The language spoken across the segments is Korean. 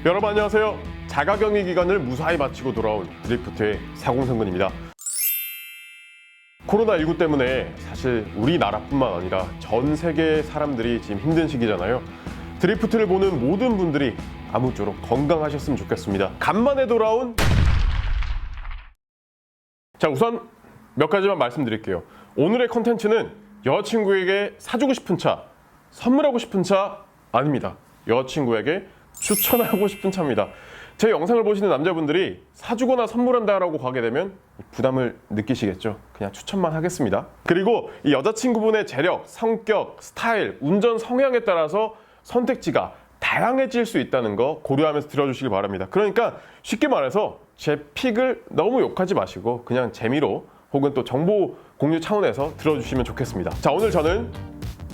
여러분 안녕하세요. 자가격리 기간을 무사히 마치고 돌아온 드리프트의 사공성근입니다. 코로나19 때문에 사실 우리나라뿐만 아니라 전 세계 사람들이 지금 힘든 시기잖아요. 드리프트를 보는 모든 분들이 아무쪼록 건강하셨으면 좋겠습니다. 간만에 돌아온 우선 몇 가지만 말씀드릴게요. 오늘의 컨텐츠는 여자친구에게 사주고 싶은 차, 선물하고 싶은 차 아닙니다. 여자친구에게 추천하고 싶은 차입니다. 제 영상을 보시는 남자분들이 사주거나 선물한다라고 가게 되면 부담을 느끼시겠죠. 그냥 추천만 하겠습니다. 그리고 이 여자친구분의 재력, 성격, 스타일, 운전 성향에 따라서 선택지가 다양해질 수 있다는 거 고려하면서 들어주시길 바랍니다. 그러니까 쉽게 말해서 제 픽을 너무 욕하지 마시고 그냥 재미로 혹은 또 정보 공유 차원에서 들어주시면 좋겠습니다. 자, 오늘 저는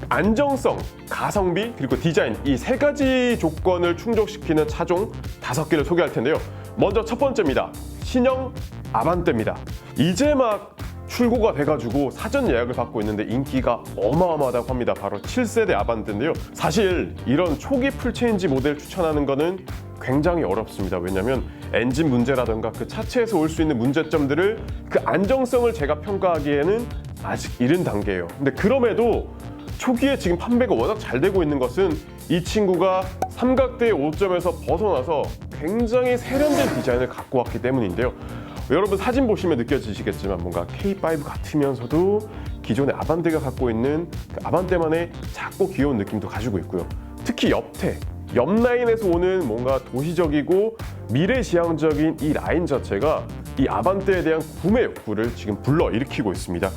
안정성, 가성비, 그리고 디자인 이 세 가지 조건을 충족시키는 차종 5개를 소개할 텐데요. 먼저 첫 번째입니다. 신형 아반떼입니다. 이제 막 출고가 돼가지고 사전 예약을 받고 있는데 인기가 어마어마하다고 합니다. 바로 7세대 아반떼인데요. 사실 이런 초기 풀체인지 모델 추천하는 거는 굉장히 어렵습니다. 왜냐면 엔진 문제라던가 그 차체에서 올 수 있는 문제점들을 그 안정성을 제가 평가하기에는 아직 이른 단계예요. 근데 그럼에도 초기에 지금 판매가 워낙 잘 되고 있는 것은 이 친구가 삼각대의 오점에서 벗어나서 굉장히 세련된 디자인을 갖고 왔기 때문인데요. 여러분 사진 보시면 느껴지시겠지만 뭔가 K5 같으면서도 기존의 아반떼가 갖고 있는 그 아반떼만의 작고 귀여운 느낌도 가지고 있고요. 특히 옆 라인에서 오는 뭔가 도시적이고 미래지향적인 이 라인 자체가 이 아반떼에 대한 구매 욕구를 지금 불러일으키고 있습니다.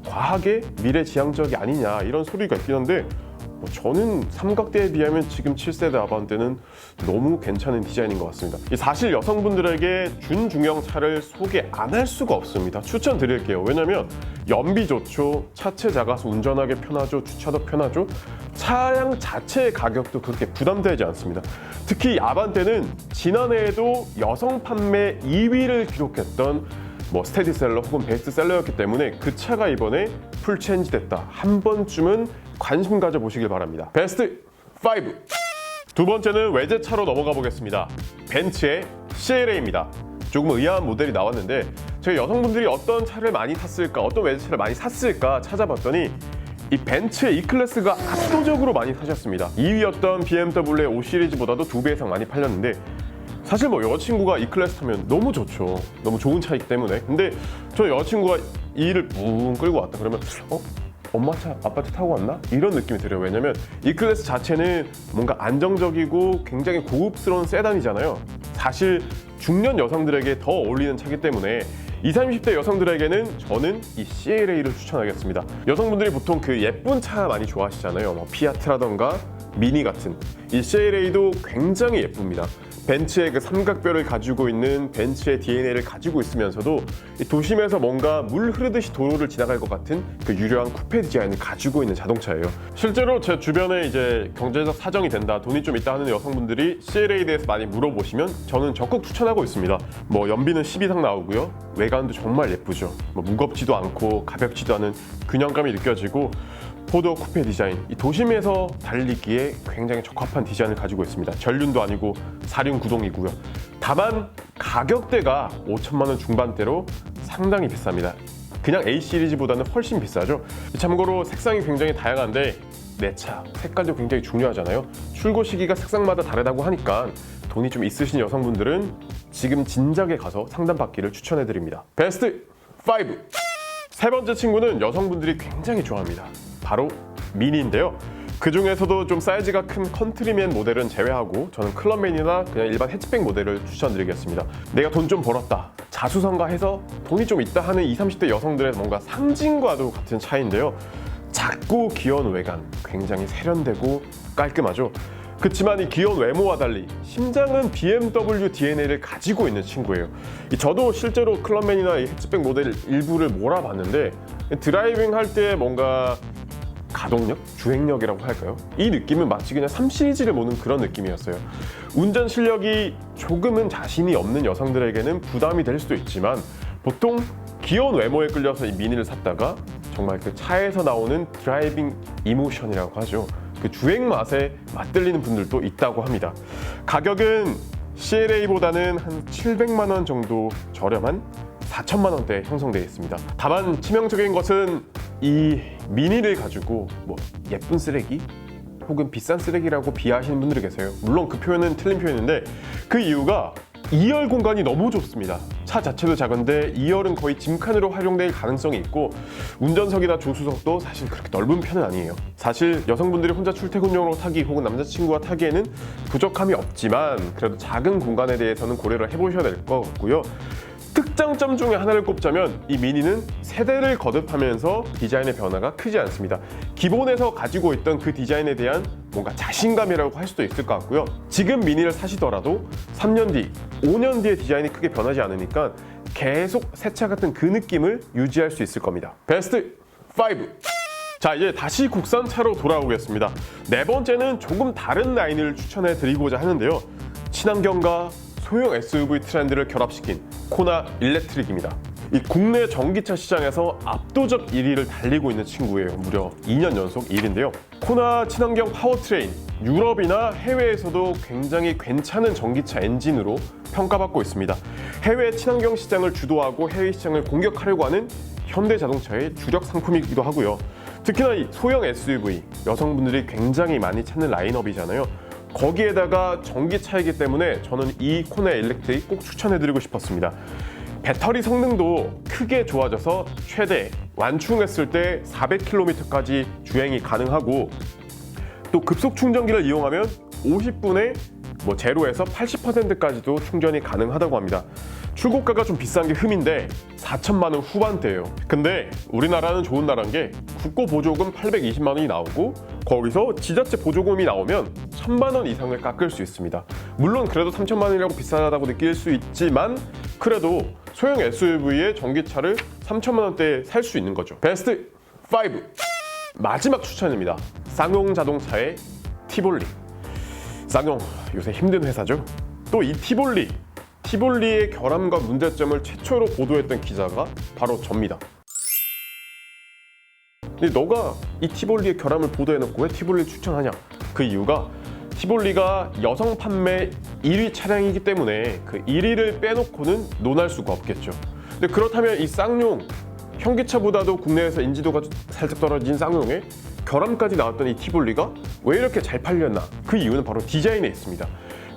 과하게 미래지향적이 아니냐 이런 소리가 있긴 한데 저는 삼각대에 비하면 지금 7세대 아반떼는 너무 괜찮은 디자인인 것 같습니다. 사실 여성분들에게 준중형 차를 소개 안 할 수가 없습니다. 추천드릴게요. 왜냐면 연비 좋죠, 차체 작아서 운전하기 편하죠, 주차도 편하죠, 차량 자체의 가격도 그렇게 부담되지 않습니다. 특히 아반떼는 지난해에도 여성 판매 2위를 기록했던 스테디셀러 혹은 베스트셀러였기 때문에 그 차가 이번에 풀체인지 됐다. 한 번쯤은 관심 가져보시길 바랍니다. 베스트 5! 두 번째는 외제차로 넘어가 보겠습니다. 벤츠의 CLA입니다. 조금 의아한 모델이 나왔는데 저희 여성분들이 어떤 차를 많이 탔을까, 어떤 외제차를 많이 샀을까 찾아봤더니 이 벤츠의 E클래스가 압도적으로 많이 사셨습니다. 2위였던 BMW의 5 시리즈보다도 2배 이상 많이 팔렸는데 사실 여자친구가 E클래스 타면 너무 좋죠. 너무 좋은 차이기 때문에. 근데 저 여자친구가 E를 뿡 끌고 왔다 그러면 엄마 차, 아빠 차 타고 왔나? 이런 느낌이 들어요. 왜냐면 E클래스 자체는 뭔가 안정적이고 굉장히 고급스러운 세단이잖아요. 사실 중년 여성들에게 더 어울리는 차이기 때문에 20, 30대 여성들에게는 저는 이 CLA를 추천하겠습니다. 여성분들이 보통 그 예쁜 차 많이 좋아하시잖아요. 피아트라던가 미니 같은. 이 CLA도 굉장히 예쁩니다. 벤츠의 그 삼각뼈를 가지고 있는 벤츠의 DNA를 가지고 있으면서도 도심에서 뭔가 물 흐르듯이 도로를 지나갈 것 같은 그 유려한 쿠페 디자인을 가지고 있는 자동차예요. 실제로 제 주변에 이제 경제적 사정이 된다, 돈이 좀 있다 하는 여성분들이 CLA에 대해서 많이 물어보시면 저는 적극 추천하고 있습니다. 연비는 10 이상 나오고요. 외관도 정말 예쁘죠. 무겁지도 않고 가볍지도 않은 균형감이 느껴지고 포도 쿠페 디자인, 이 도심에서 달리기에 굉장히 적합한 디자인을 가지고 있습니다. 전륜도 아니고 4륜 구동이고요. 다만 가격대가 5천만 원 중반대로 상당히 비쌉니다. 그냥 A 시리즈보다는 훨씬 비싸죠. 참고로 색상이 굉장히 다양한데 내 차 색깔도 굉장히 중요하잖아요. 출고 시기가 색상마다 다르다고 하니까 돈이 좀 있으신 여성분들은 지금 진작에 가서 상담받기를 추천해드립니다. 베스트 5! 세 번째 친구는 여성분들이 굉장히 좋아합니다. 바로 미니인데요. 그 중에서도 좀 사이즈가 큰 컨트리맨 모델은 제외하고 저는 클럽맨이나 그냥 일반 해치백 모델을 추천드리겠습니다. 내가 돈 좀 벌었다, 자수성가해서 돈이 좀 있다 하는 20, 30대 여성들의 뭔가 상징과도 같은 차인데요. 작고 귀여운 외관, 굉장히 세련되고 깔끔하죠. 그렇지만 이 귀여운 외모와 달리 심장은 BMW DNA를 가지고 있는 친구예요. 저도 실제로 클럽맨이나 이 해치백 모델 일부를 몰아봤는데 드라이빙 할 때 뭔가 가동력? 주행력이라고 할까요? 이 느낌은 마치 그냥 3 시리즈를 모는 그런 느낌이었어요. 운전 실력이 조금은 자신이 없는 여성들에게는 부담이 될 수도 있지만 보통 귀여운 외모에 끌려서 이 미니를 샀다가 정말 그 차에서 나오는 드라이빙 이모션이라고 하죠. 그 주행 맛에 맛들리는 분들도 있다고 합니다. 가격은 CLA보다는 한 700만 원 정도 저렴한 4천만 원대에 형성되어 있습니다. 다만 치명적인 것은 이 미니를 가지고 뭐 예쁜 쓰레기 혹은 비싼 쓰레기라고 비하하시는 분들이 계세요. 물론 그 표현은 틀린 표현인데 그 이유가 2열 공간이 너무 좁습니다. 차 자체도 작은데 2열은 거의 짐칸으로 활용될 가능성이 있고 운전석이나 조수석도 사실 그렇게 넓은 편은 아니에요. 사실 여성분들이 혼자 출퇴근용으로 타기 혹은 남자친구와 타기에는 부족함이 없지만 그래도 작은 공간에 대해서는 고려를 해보셔야 될 것 같고요. 특장점 중에 하나를 꼽자면 이 미니는 세대를 거듭하면서 디자인의 변화가 크지 않습니다. 기본에서 가지고 있던 그 디자인에 대한 뭔가 자신감이라고 할 수도 있을 것 같고요. 지금 미니를 사시더라도 3년 뒤, 5년 뒤에 디자인이 크게 변하지 않으니까 계속 새 차 같은 그 느낌을 유지할 수 있을 겁니다. 베스트 5! 자, 이제 다시 국산차로 돌아오겠습니다. 네 번째는 조금 다른 라인을 추천해 드리고자 하는데요. 친환경과 소형 SUV 트렌드를 결합시킨 코나 일렉트릭입니다. 이 국내 전기차 시장에서 압도적 1위를 달리고 있는 친구예요. 무려 2년 연속 1위인데요. 코나 친환경 파워트레인, 유럽이나 해외에서도 굉장히 괜찮은 전기차 엔진으로 평가받고 있습니다. 해외 친환경 시장을 주도하고 해외 시장을 공격하려고 하는 현대자동차의 주력 상품이기도 하고요. 특히나 이 소형 SUV, 여성분들이 굉장히 많이 찾는 라인업이잖아요. 거기에다가 전기차이기 때문에 저는 이 코나 일렉트릭 꼭 추천해드리고 싶었습니다. 배터리 성능도 크게 좋아져서 최대 완충했을 때 400km까지 주행이 가능하고 또 급속 충전기를 이용하면 50분에 제로에서 80%까지도 충전이 가능하다고 합니다. 출고가가 좀 비싼 게 흠인데 4천만 원 후반대예요. 근데 우리나라는 좋은 나라인 게 국고 보조금 820만 원이 나오고 거기서 지자체 보조금이 나오면 1,000만 원 이상을 깎을 수 있습니다. 물론 그래도 3천만 원이라고 비싸다고 느낄 수 있지만 그래도 소형 SUV의 전기차를 3천만 원대에 살 수 있는 거죠. 베스트 5! 마지막 추천입니다. 쌍용 자동차의 티볼리. 쌍용 요새 힘든 회사죠. 또 이 티볼리의 결함과 문제점을 최초로 보도했던 기자가 바로 접니다. 근데 너가 이 티볼리의 결함을 보도해놓고 왜 티볼리를 추천하냐? 그 이유가 티볼리가 여성 판매 1위 차량이기 때문에 그 1위를 빼놓고는 논할 수가 없겠죠. 근데 그렇다면 이 쌍용, 현기차보다도 국내에서 인지도가 살짝 떨어진 쌍용에 결함까지 나왔던 이 티볼리가 왜 이렇게 잘 팔렸나? 그 이유는 바로 디자인에 있습니다.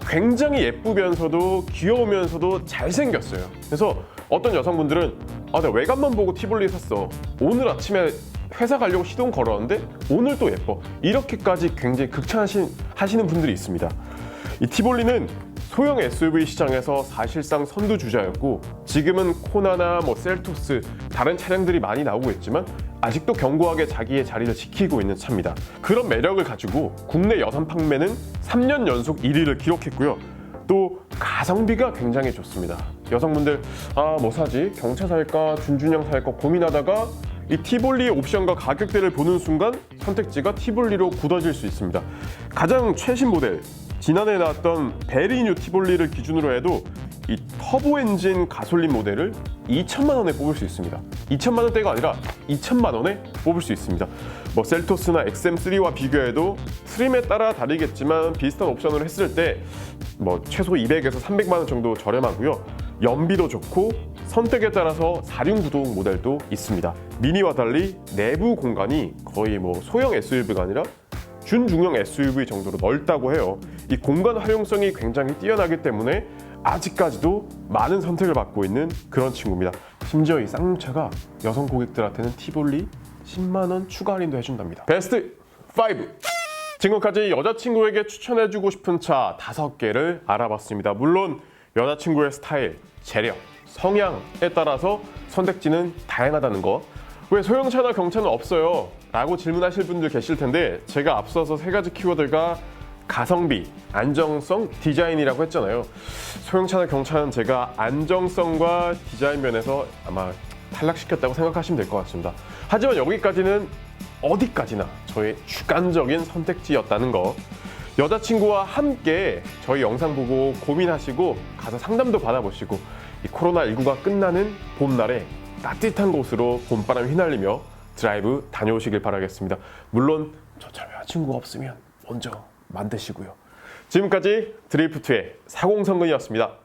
굉장히 예쁘면서도 귀여우면서도 잘생겼어요. 그래서 어떤 여성분들은 나 외관만 보고 티볼리 샀어. 오늘 아침에 회사 가려고 시동 걸었는데 오늘 또 예뻐. 이렇게까지 굉장히 극찬하시는 분들이 있습니다. 이 티볼리는 소형 SUV 시장에서 사실상 선두주자였고 지금은 코나나 셀토스 다른 차량들이 많이 나오고 있지만 아직도 견고하게 자기의 자리를 지키고 있는 차입니다. 그런 매력을 가지고 국내 여산 판매는 3년 연속 1위를 기록했고요. 또 가성비가 굉장히 좋습니다. 여성분들 뭐 사지? 경차 살까? 준준형 살까? 고민하다가 이 티볼리의 옵션과 가격대를 보는 순간 선택지가 티볼리로 굳어질 수 있습니다. 가장 최신 모델 지난해 나왔던 베리뉴 티볼리를 기준으로 해도 이 터보 엔진 가솔린 모델을 2천만 원에 뽑을 수 있습니다. 2천만 원대가 아니라 2천만 원에 뽑을 수 있습니다. 셀토스나 XM3와 비교해도 트림에 따라 다르겠지만 비슷한 옵션으로 했을 때 최소 200에서 300만 원 정도 저렴하고요. 연비도 좋고 선택에 따라서 4륜구동 모델도 있습니다. 미니와 달리 내부 공간이 거의 소형 SUV가 아니라 준중형 SUV 정도로 넓다고 해요. 이 공간 활용성이 굉장히 뛰어나기 때문에 아직까지도 많은 선택을 받고 있는 그런 친구입니다. 심지어 이 쌍용차가 여성 고객들한테는 티볼리 10만 원 추가 할인도 해준답니다. 베스트 5! 지금까지 여자친구에게 추천해주고 싶은 차 5개를 알아봤습니다. 물론 여자친구의 스타일, 재력, 성향에 따라서 선택지는 다양하다는 거. 왜 소형차나 경차는 없어요? 라고 질문하실 분들 계실 텐데 제가 앞서서 3가지 키워드가 가성비, 안정성, 디자인이라고 했잖아요. 소형차나 경차는 제가 안정성과 디자인 면에서 아마 탈락시켰다고 생각하시면 될 것 같습니다. 하지만 여기까지는 어디까지나 저의 주관적인 선택지였다는 거. 여자친구와 함께 저희 영상 보고 고민하시고 가서 상담도 받아보시고 이 코로나19가 끝나는 봄날에 따뜻한 곳으로 봄바람 휘날리며 드라이브 다녀오시길 바라겠습니다. 물론 저처럼 여자친구가 없으면 먼저 만드시고요. 지금까지 드리프트의 사공성근이었습니다.